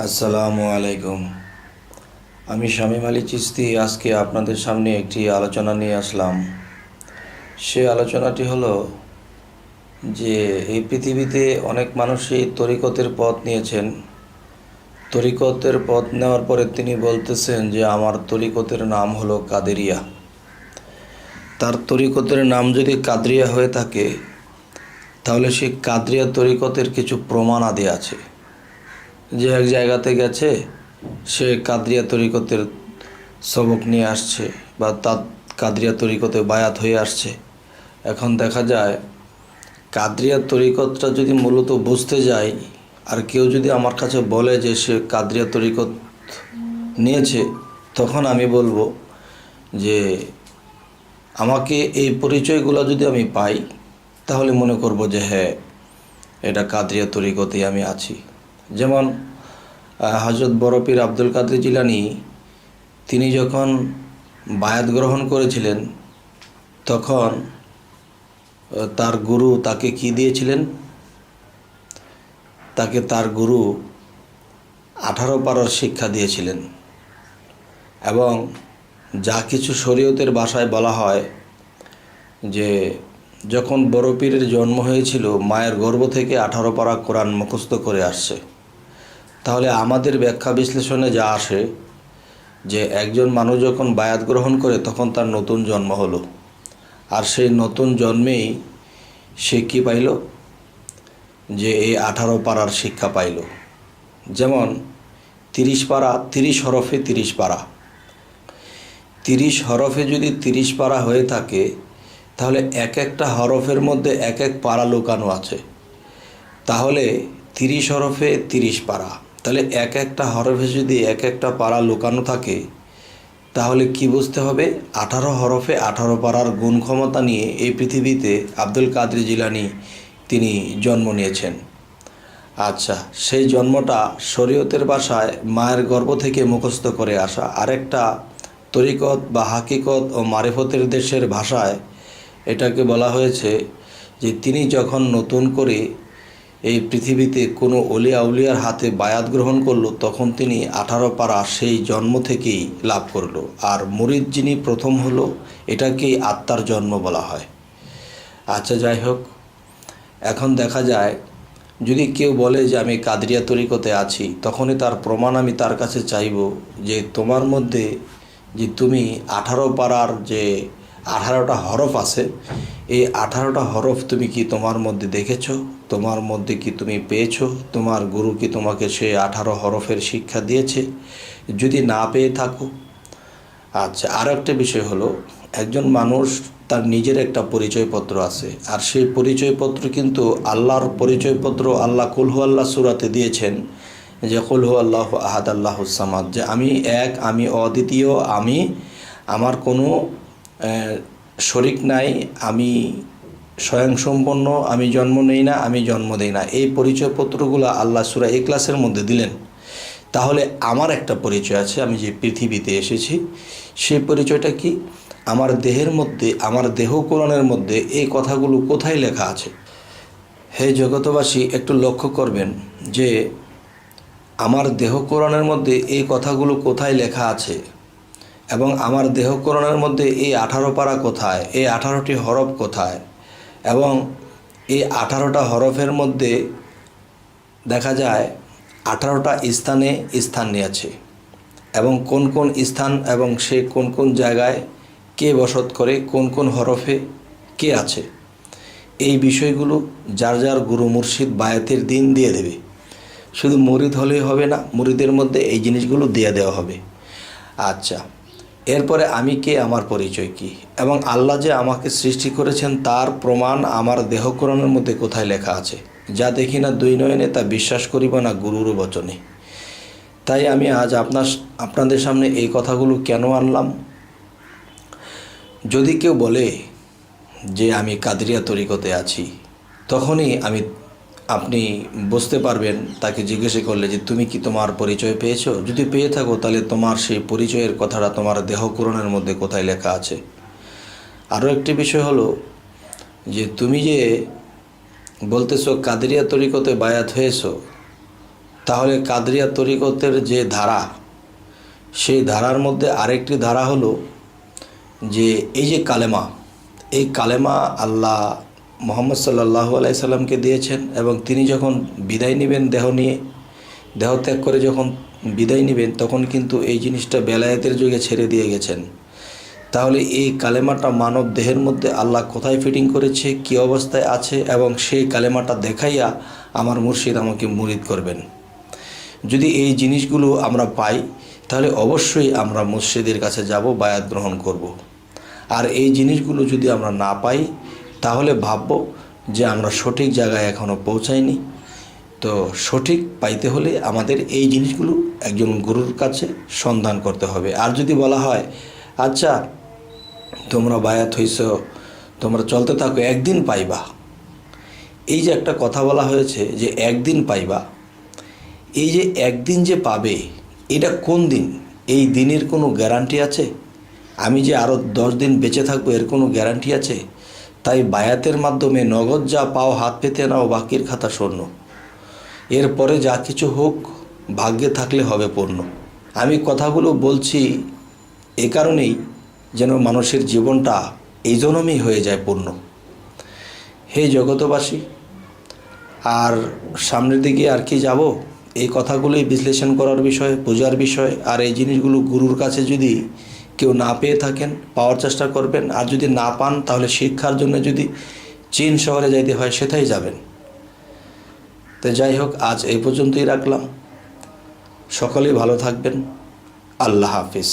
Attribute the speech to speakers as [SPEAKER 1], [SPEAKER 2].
[SPEAKER 1] আসসালামু আলাইকুম। আমি শামীম আলী চিশতি আজকে আপনাদের সামনে একটি আলোচনা নিয়ে আসলাম। সে আলোচনাটি হলো যে এই পৃথিবীতে অনেক মানুষই তরিকতের পথ নিয়েছেন। তরিকতের পথ নেওয়ার পরে তিনি বলতেছেন যে আমার তরিকতের নাম হলো কাদেরিয়া। তার তরিকতের নাম যদি কাদরিয়া হয়ে থাকে তাহলে সেই কাদরিয়া তরিকতের কিছু প্রমাণ আদি আছে। যে এক জায়গাতে গেছে, সে কাদরিয়া তরিকতের সবক নিয়ে আসছে বা তার কাদরিয়া তরিকতে বায়াত হয়ে আসছে। এখন দেখা যায় কাদরিয়া তরিকতটা যদি মূলত বুঝতে যাই, আর কেউ যদি আমার কাছে বলে যে সে কাদরিয়া তরিকত নিয়েছে, তখন আমি বলবো যে আমাকে এই পরিচয়গুলো যদি আমি পাই তাহলে মনে করব যে হ্যাঁ, এটা কাদরিয়া তরিকতেই আমি আছি। যেমন হযরত বড় পীর আব্দুল কাদের জিলানী তিনি যখন বায়াত গ্রহণ করেছিলেন তখন তার গুরু তাকে কি দিয়েছিলেন? তাকে তার গুরু 18 পারার শিক্ষা দিয়েছিলেন। এবং যা কিছু শরীয়তের ভাষায় বলা হয় যে যখন বড় পীরের জন্ম হয়েছিল মায়ের গর্ভ থেকে 18 পারা কোরআন মুখস্থ করে আসছে। তাহলে আমাদের ব্যাখ্যা বিশ্লেষণে যা আসে যে একজন মানুষ যখন বায়াত গ্রহণ করে তখন তার নতুন জন্ম হলো, আর সেই নতুন জন্মেই সে কী পাইল? যে এই 18 পারার শিক্ষা পাইল। যেমন 30 পারা, 30 হরফে 30 পারা। 30 হরফে যদি 30 পারা হয়ে থাকে তাহলে এক একটা হরফের মধ্যে এক এক পারা লুকানো আছে। তাহলে 30 হরফে 30 পারা, তাহলে এক একটা হরফে যদি এক একটা পারা লুকানো থাকে তাহলে কি বুঝতে হবে? 18 হরফে 18 পারার গুণ ক্ষমতা নিয়ে এই পৃথিবীতে আব্দুল কাদের জিলানী তিনি জন্ম নিয়েছেন। আচ্ছা, সেই জন্মটা শরীয়তের ভাষায় মায়ের গর্ভ থেকে মুখস্থ করে আসা। আরেকটা তরিকত বা হাকিকত ও মারিফতের দেশের ভাষায় এটাকে বলা হয়েছে যে তিনি যখন নতুন করে এই পৃথিবীতে কোনো অলি আউলিয়ার হাতে বায়াত গ্রহণ করলো তখন তিনি 18 পারা সেই জন্ম থেকেই লাভ করলো। আর মুরিদ যিনি প্রথম হলো, এটাকেই আত্মার জন্ম বলা হয়। আচ্ছা, যাই হোক, এখন দেখা যায় যদি কেউ বলে যে আমি কাদরিয়া তরিকতে আছি, তখনই তার প্রমাণ আমি তার কাছে চাইব যে তোমার মধ্যে যে তুমি 18 পারার যে 18টা হরফ আছে, এই 18টা হরফ তুমি কি তোমার মধ্যে দেখেছো? তোমার মধ্যে কি তুমি পেয়েছো? তোমার গুরু কি তোমাকে সে 18 হরফের শিক্ষা দিয়েছে? যদি না পেয়ে থাকো, আচ্ছা, আরও একটা বিষয় হলো একজন মানুষ তার নিজের একটা পরিচয়পত্র আছে, আর সেই পরিচয়পত্র কিন্তু আল্লাহর পরিচয়পত্র। আল্লাহ কুল হু আল্লাহ সূরাতে দিয়েছেন যে কুল হু আল্লাহু আহাদ আল্লাহুস সামাদ, যে আমি এক, আমি অদ্বিতীয়, আমি আমার কোনো শরিক নাই, আমি স্বয়ংসম্পন্ন, আমি জন্ম নেই না, আমি জন্ম দেই না। এই পরিচয়পত্রগুলো আল্লাহ সূরা ইখলাসের মধ্যে দিলেন। তাহলে আমার একটা পরিচয় আছে, আমি যে পৃথিবীতে এসেছি সেই পরিচয়টা কি? আমার দেহের মধ্যে, আমার দেহ কোরআনের মধ্যে এই কথাগুলো কোথায় লেখা আছে? হে জগতবাসী, একটু লক্ষ্য করবেন যে আমার দেহ কোরআনের মধ্যে এই কথাগুলো কোথায় লেখা আছে এবং আমার দেহ কোরআনের মধ্যে এই 18 পারা কোথায়, এই 18টি হরফ কোথায়, এবং এই 18টা হরফের মধ্যে দেখা যায় 18টা স্থানে স্থান নিয়েছে এবং কোন কোন স্থান এবং সে কোন কোন জায়গায় কে বসত করে, কোন কোন হরফে কে আছে। এই বিষয়গুলো যার যার গুরু মুর্শিদ বায়াতের দিন দিয়ে দেবে। শুধু মুরিদ হলেই হবে না, মুরিদের মধ্যে এই জিনিসগুলো দিয়ে দেওয়া হবে। আচ্ছা, এরপরে আমি কে, আমার পরিচয় কি, এবং আল্লাহ যে আমাকে সৃষ্টি করেছেন তার প্রমাণ আমার দেহ কোরআনের মধ্যে কোথায় লেখা আছে? যা দেখি না দুই নয়নে তা বিশ্বাস করিব না গুরুর বচনে। তাই আমি আজ আপনাদের সামনে এই কথাগুলো কেন আনলাম? যদি কেউ বলে যে আমি কাদরিয়া তরিকতে আছি, তখনই আপনি বুঝতে পারবেন তাকে জিজ্ঞেস করলে যে তুমি কি তোমার পরিচয় পেয়েছো? যদি পেয়ে থাকো তাহলে তোমার সেই পরিচয়ের কথাটা তোমার দেহ কোরআনের মধ্যে কোথায় লেখা আছে? আরও একটি বিষয় হলো যে তুমি যে বলতেছো কাদরিয়া তরিকতে বায়াত হয়েছো, তাহলে কাদরিয়া তরিকতের যে ধারা, সেই ধারার মধ্যে আরেকটি ধারা হলো যে এই যে কালেমা, এই কালেমা আল্লাহ মুহাম্মদ সাল্লাল্লাহু আলাইহি সাল্লামকে দিয়েছেন, এবং তিনি যখন বিদায় নেবেন দেহ ত্যাগ করে যখন বিদায় নেবেন, তখন কিন্তু এই জিনিসটা বেলায়েতের যুগে ছেড়ে দিয়ে গেছেন। তাহলে এই কালেমাটা মানব দেহের মধ্যে আল্লাহ কোথায় ফিটিং করেছে, কী অবস্থায় আছে, এবং সেই কালেমাটা দেখাইয়া আমার মুর্শিদ আমাকে মুরিদ করবেন। যদি এই জিনিসগুলো আমরা পাই, তাহলে অবশ্যই আমরা মুর্শিদের কাছে যাব, বায়াত গ্রহণ করব। আর এই জিনিসগুলো যদি আমরা না পাই, তাহলে ভাবব যে আমরা সঠিক জায়গায় এখনও পৌঁছাইনি। তো সঠিক পাইতে হলে আমাদের এই জিনিসগুলো একজন গুরুর কাছে সন্ধান করতে হবে। আর যদি বলা হয়, আচ্ছা তোমরা বায়াত হইছ, তোমরা চলতে থাকো, একদিন পাইবা, এই যে একটা কথা বলা হয়েছে যে একদিন পাইবা, এই যে একদিন যে পাবে, এটা কোন দিন? এই দিনের কোনো গ্যারান্টি আছে? আমি যে আরও 10 দিন বেঁচে থাকবো, এর কোনো গ্যারান্টি আছে? তাই বায়াতের মাধ্যমে নগদ যা পাও হাত পেতে নাও, বাকির খাতা শূন্য। এরপরে যা কিছু হোক, ভাগ্যে থাকলে হবে পূর্ণ। আমি কথাগুলো বলছি এ কারণেই যেন মানুষের জীবনটা এই জন্যই হয়ে যায় পূর্ণ। হে জগতবাসী, আর সামনের দিকে আর কি যাব, এই কথাগুলোই বিশ্লেষণ করার বিষয়, বোঝার বিষয়। আর এই জিনিসগুলো গুরুর কাছে যদি কেউ না পেয়ে থাকেন, পাওয়ার চেষ্টা করবেন। আর যদি না পান, তাহলে শিক্ষার জন্য যদি চীন শহরে যাইতে হয়, সেটাই যাবেন। তো যাই হোক, আজ এই পর্যন্তই রাখলাম। সকলেই ভালো থাকবেন। আল্লাহ হাফিজ।